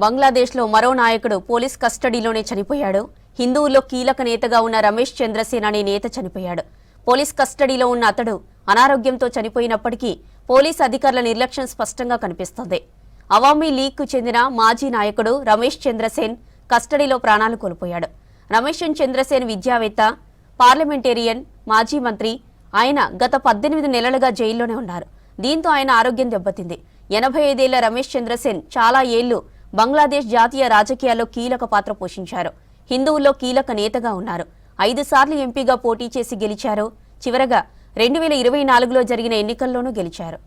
బంగ్లాదేశ్లో మరో నాయకుడు పోలీస్ కస్టడీలోనే చనిపోయాడు. హిందువుల్లో కీలక నేతగా ఉన్న రమేష్ చంద్రసేన్ అనే నేత చనిపోయాడు. పోలీస్ కస్టడీలో ఉన్న అతడు అనారోగ్యంతో చనిపోయినప్పటికీ పోలీస్ అధికారుల నిర్లక్ష్యం స్పష్టంగా కనిపిస్తోంది. అవామీ లీగ్కు చెందిన మాజీ నాయకుడు రమేష్ చంద్రసేన్ కస్టడీలో ప్రాణాలు కోల్పోయాడు. రమేష్ చంద్రసేన్ విద్యావేత్త, పార్లమెంటేరియన్, మాజీ మంత్రి. ఆయన గత 18 నెలలుగా జైల్లోనే ఉన్నారు. దీంతో ఆయన ఆరోగ్యం దెబ్బతింది. 85 ఏళ్ల రమేష్ చంద్రసేన్ చాలా ఏళ్లు బంగ్లాదేశ్ జాతీయ రాజకీయాల్లో కీలక పాత్ర పోషించారు. హిందువుల్లో కీలక నేతగా ఉన్నారు. 5 సార్లు ఎంపీగా పోటీ చేసి గెలిచారు. చివరగా 2024లో జరిగిన ఎన్నికల్లోనూ గెలిచారు.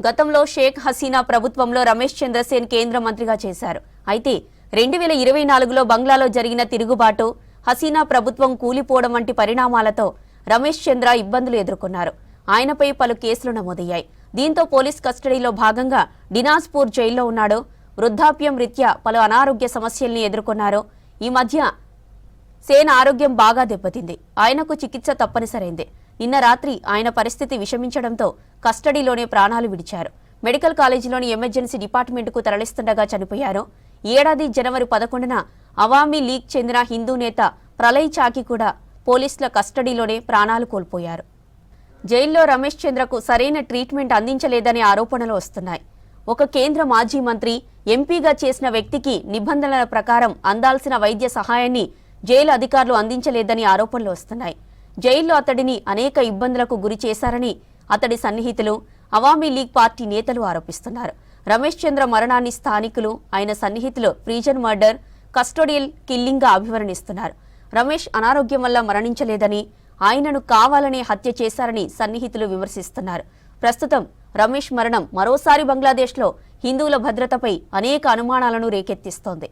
గతంలో షేక్ హసీనా ప్రభుత్వంలో రమేష్ చంద్రసేన్ కేంద్ర మంత్రిగా చేశారు. అయితే 2024లో బంగ్లాలో జరిగిన తిరుగుబాటు, హసీనా ప్రభుత్వం కూలిపోవడం వంటి పరిణామాలతో రమేష్ చంద్ర ఇబ్బందులు ఎదుర్కొన్నారు. ఆయనపై పలు కేసులు నమోదయ్యాయి. దీంతో పోలీస్ కస్టడీలో భాగంగా దినాజ్పూర్ జైల్లో ఉన్నాడు. వృద్ధాప్యం రీత్యా పలు అనారోగ్య సమస్యల్ని ఎదుర్కొన్నారు. ఈ మధ్య సేన్ ఆరోగ్యం బాగా దెబ్బతింది. ఆయనకు చికిత్స తప్పనిసరైంది. నిన్న రాత్రి ఆయన పరిస్థితి విషమించడంతో కస్టడీలోనే ప్రాణాలు విడిచారు. మెడికల్ కాలేజీలోని ఎమర్జెన్సీ డిపార్ట్మెంట్కు తరలిస్తుండగా చనిపోయారు. ఈ ఏడాది జనవరి 11న అవామీ లీగ్ చెందిన హిందూ నేత ప్రళయ్ చాకి కూడా పోలీసుల కస్టడీలోనే ప్రాణాలు కోల్పోయారు. జైల్లో రమేష్ చంద్రకు సరైన ట్రీట్మెంట్ అందించలేదనే ఆరోపణలు వస్తున్నాయి. ఒక కేంద్ర మాజీ మంత్రి, ఎంపీగా చేసిన వ్యక్తికి నిబంధనల ప్రకారం అందాల్సిన వైద్య సహాయాన్ని జైలు అధికారులు అందించలేదని ఆరోపణలు వస్తున్నాయి. జైల్లో అతడిని అనేక ఇబ్బందులకు గురి చేశారని అతడి సన్నిహితులు, అవామీ లీగ్ పార్టీ నేతలు ఆరోపిస్తున్నారు. రమేష్ చంద్ర మరణాన్ని స్థానికులు, ఆయన సన్నిహితులు ప్రిజన్ మర్డర్, కస్టోడియల్ కిల్లింగ్గా అభివర్ణిస్తున్నారు. రమేష్ అనారోగ్యం వల్ల మరణించలేదని, ఆయనను కావాలనే హత్య చేశారని సన్నిహితులు విమర్శిస్తున్నారు. ప్రస్తుతం రమేష్ మరణం మరోసారి బంగ్లాదేశ్లో హిందువుల భద్రతపై అనేక అనుమానాలను రేకెత్తిస్తోంది.